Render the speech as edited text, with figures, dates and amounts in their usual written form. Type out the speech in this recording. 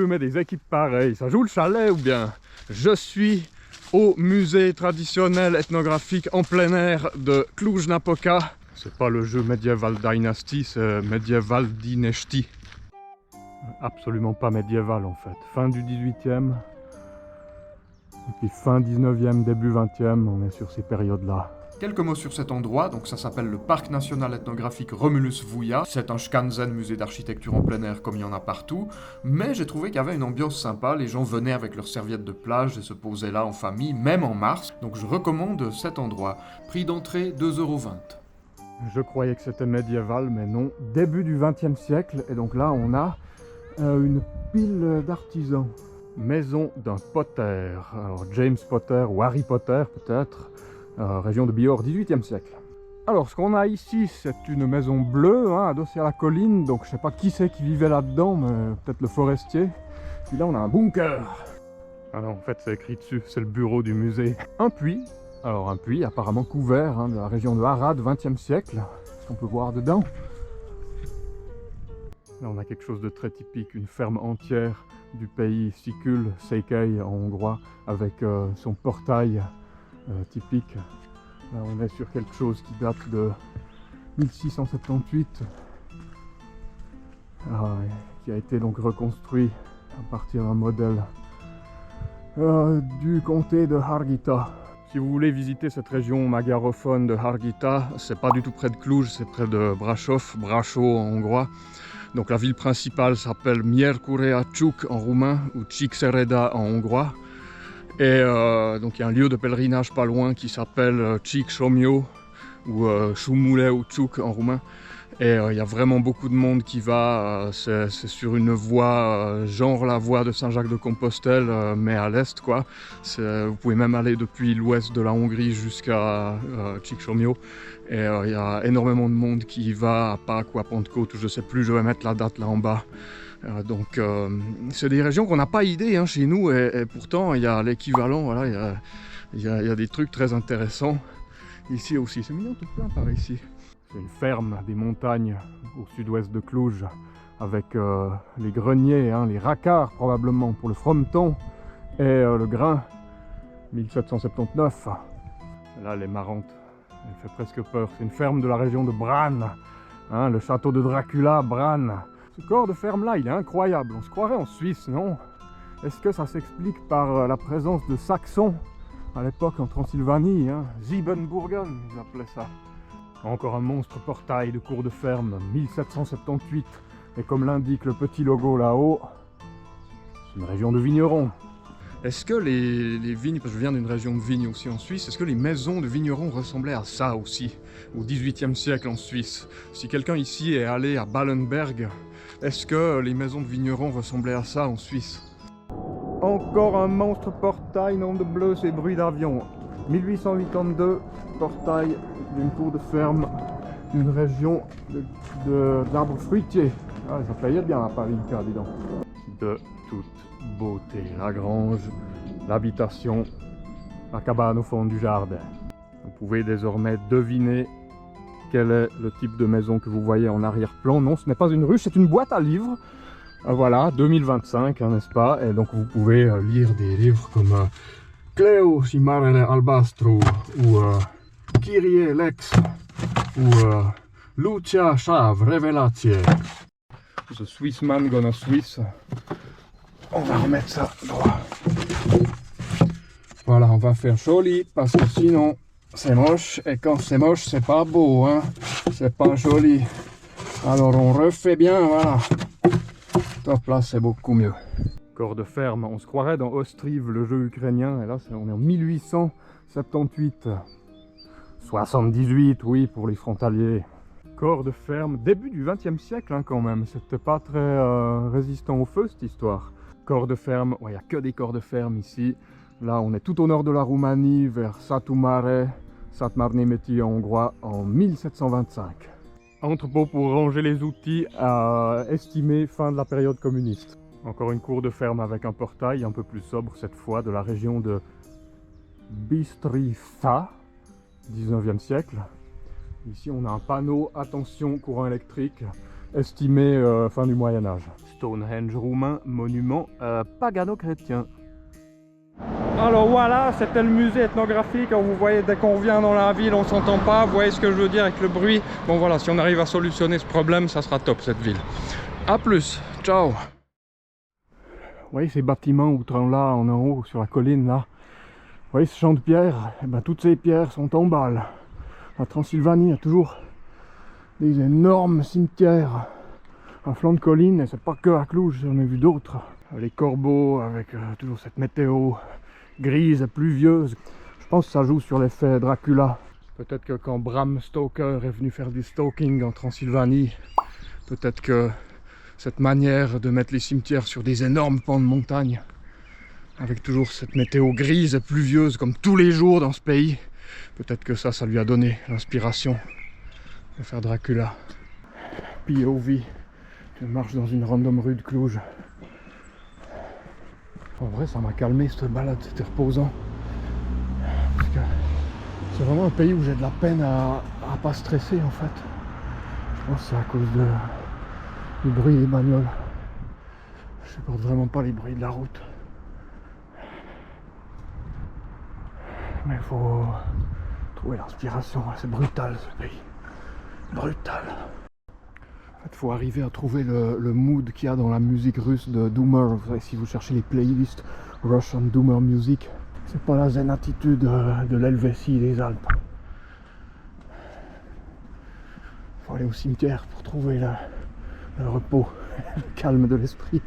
Mais des équipes pareilles, ça joue le chalet ou bien? Je suis au musée traditionnel ethnographique en plein air de Cluj-Napoca. C'est pas le jeu Medieval Dynasty, c'est Medieval Dynasty. Absolument pas médiéval en fait. Fin du 18e, et puis fin 19e, début 20e, on est sur ces périodes-là. Quelques mots sur cet endroit, donc ça s'appelle le Parc National Ethnographique Romulus-Vouya. C'est un Skansen, musée d'architecture en plein air comme il y en a partout, mais j'ai trouvé qu'il y avait une ambiance sympa, les gens venaient avec leurs serviettes de plage et se posaient là en famille, même en mars, donc je recommande cet endroit. Prix d'entrée 2,20 €. Je croyais que c'était médiéval, mais non, début du 20e siècle, et donc là on a une pile d'artisans. Maison d'un Potter, alors James Potter ou Harry Potter peut-être, région de Bihor, 18e siècle. Alors ce qu'on a ici, c'est une maison bleue, hein, adossée à la colline, donc je sais pas qui c'est qui vivait là-dedans, mais peut-être le forestier. Puis là on a un bunker. Ah non, en fait c'est écrit dessus, c'est le bureau du musée. Un puits, alors un puits apparemment couvert, hein, de la région de Harad, 20e siècle, ce qu'on peut voir dedans. Là on a quelque chose de très typique, une ferme entière du pays Sikul, Seikei en hongrois, avec son portail typique. Là on est sur quelque chose qui date de 1678, qui a été donc reconstruit à partir d'un modèle du comté de Harghita. Si vous voulez visiter cette région magarophone de Harghita, c'est pas du tout près de Cluj, c'est près de Brașov, Brașov en hongrois. Donc la ville principale s'appelle Miercurea Ciuc en roumain ou Csíkszereda en hongrois. Et donc il y a un lieu de pèlerinage pas loin qui s'appelle Csíksomlyó ou Shumuleu Ciuc en roumain. Et il y a vraiment beaucoup de monde qui va, c'est sur une voie, genre la voie de Saint-Jacques-de-Compostelle, mais à l'est quoi. Vous pouvez même aller depuis l'ouest de la Hongrie jusqu'à Csíksomlyó. Et il y a énormément de monde qui y va à Pâques ou à Pentecôte, je sais plus, je vais mettre la date là en bas. Donc c'est des régions qu'on n'a pas idée hein, chez nous, et pourtant il y a l'équivalent, voilà, il y a des trucs très intéressants ici aussi. C'est mignon tout plein par ici. C'est une ferme des montagnes au sud-ouest de Cluj, avec les greniers, hein, les raccards probablement pour le frometon et le grain, 1779. Là elle est marrante, elle fait presque peur. C'est une ferme de la région de Bran, hein, le château de Dracula, Bran. Ce corps de ferme là il est incroyable, on se croirait en Suisse, non? Est-ce que ça s'explique par la présence de Saxons à l'époque en Transylvanie, hein? Siebenburgen ils appelaient ça. Encore un monstre portail de cour de ferme, 1778. Et comme l'indique le petit logo là-haut, c'est une région de vignerons. Est-ce que les vignes, parce que je viens d'une région de vignes aussi en Suisse, est-ce que les maisons de vignerons ressemblaient à ça aussi, au XVIIIe siècle en Suisse? Si quelqu'un ici est allé à Ballenberg, est-ce que les maisons de vignerons ressemblaient à ça en Suisse? Encore un monstre portail, nom de bleu, c'est bruit d'avion. 1882, portail d'une cour de ferme d'une région d'arbres fruitiers. Ah, ça payait bien à Paris, dis donc. De toute beauté, la grange, l'habitation, la cabane au fond du jardin. Vous pouvez désormais deviner quel est le type de maison que vous voyez en arrière-plan. Non, ce n'est pas une ruche, c'est une boîte à livres. Voilà, 2025, hein, n'est-ce pas? Et donc vous pouvez lire des livres comme Cleo și Marele Albastru ou Kyrie Lex ou Lucia Chave, Révélation. The Swiss man gonna Swiss. On va remettre ça droit. Voilà, on va faire joli parce que sinon c'est moche, et quand c'est moche c'est pas beau, hein. C'est pas joli. Alors on refait bien, voilà. Top, là c'est beaucoup mieux. Corps de ferme, on se croirait dans Ostriv, le jeu ukrainien, et là on est en 1878. 78, oui, pour les frontaliers. Corps de ferme, début du XXe siècle hein, quand même, c'était pas très résistant au feu cette histoire. Corps de ferme, il n'y a que des corps de ferme ici. Là on est tout au nord de la Roumanie, vers Satu Mare, Satmarnemeti en hongrois, en 1725. Entrepôt pour ranger les outils, estimé fin de la période communiste. Encore une cour de ferme avec un portail un peu plus sobre cette fois, de la région de Bystrica, 19e siècle. Ici on a un panneau, attention courant électrique, estimé fin du Moyen-Âge. Stonehenge roumain, monument pagano-chrétien. Alors voilà, c'était le musée ethnographique. Alors vous voyez, dès qu'on revient dans la ville, on s'entend pas. Vous voyez ce que je veux dire avec le bruit. Bon voilà, si on arrive à solutionner ce problème, ça sera top cette ville. A plus, ciao. Vous voyez ces bâtiments outrant là, en haut, sur la colline là. Vous voyez ce champ de pierre, eh ben, toutes ces pierres sont en balle. La Transylvanie a toujours des énormes cimetières à flanc de colline, et c'est pas que à Cluj, j'en ai vu d'autres. Les corbeaux avec toujours cette météo grise et pluvieuse. Je pense que ça joue sur l'effet Dracula. Peut-être que quand Bram Stoker est venu faire du stalking en Transylvanie, peut-être que cette manière de mettre les cimetières sur des énormes pans de montagne, avec toujours cette météo grise et pluvieuse comme tous les jours dans ce pays, peut-être que ça lui a donné l'inspiration de faire Dracula. POV, je marche dans une random rue de Cluj. En vrai, ça m'a calmé cette balade, c'était reposant. Parce que c'est vraiment un pays où j'ai de la peine à pas stresser en fait. Je pense que c'est à cause du bruit des bagnoles. Je supporte vraiment pas les bruits de la route. Mais il faut trouver l'inspiration, c'est brutal ce pays. Brutal. Il faut arriver à trouver le mood qu'il y a dans la musique russe de Doomer. Vous savez, si vous cherchez les playlists Russian Doomer Music, c'est pas la zen attitude de l'Helvétie des Alpes. Il faut aller au cimetière pour trouver le repos, le calme de l'esprit.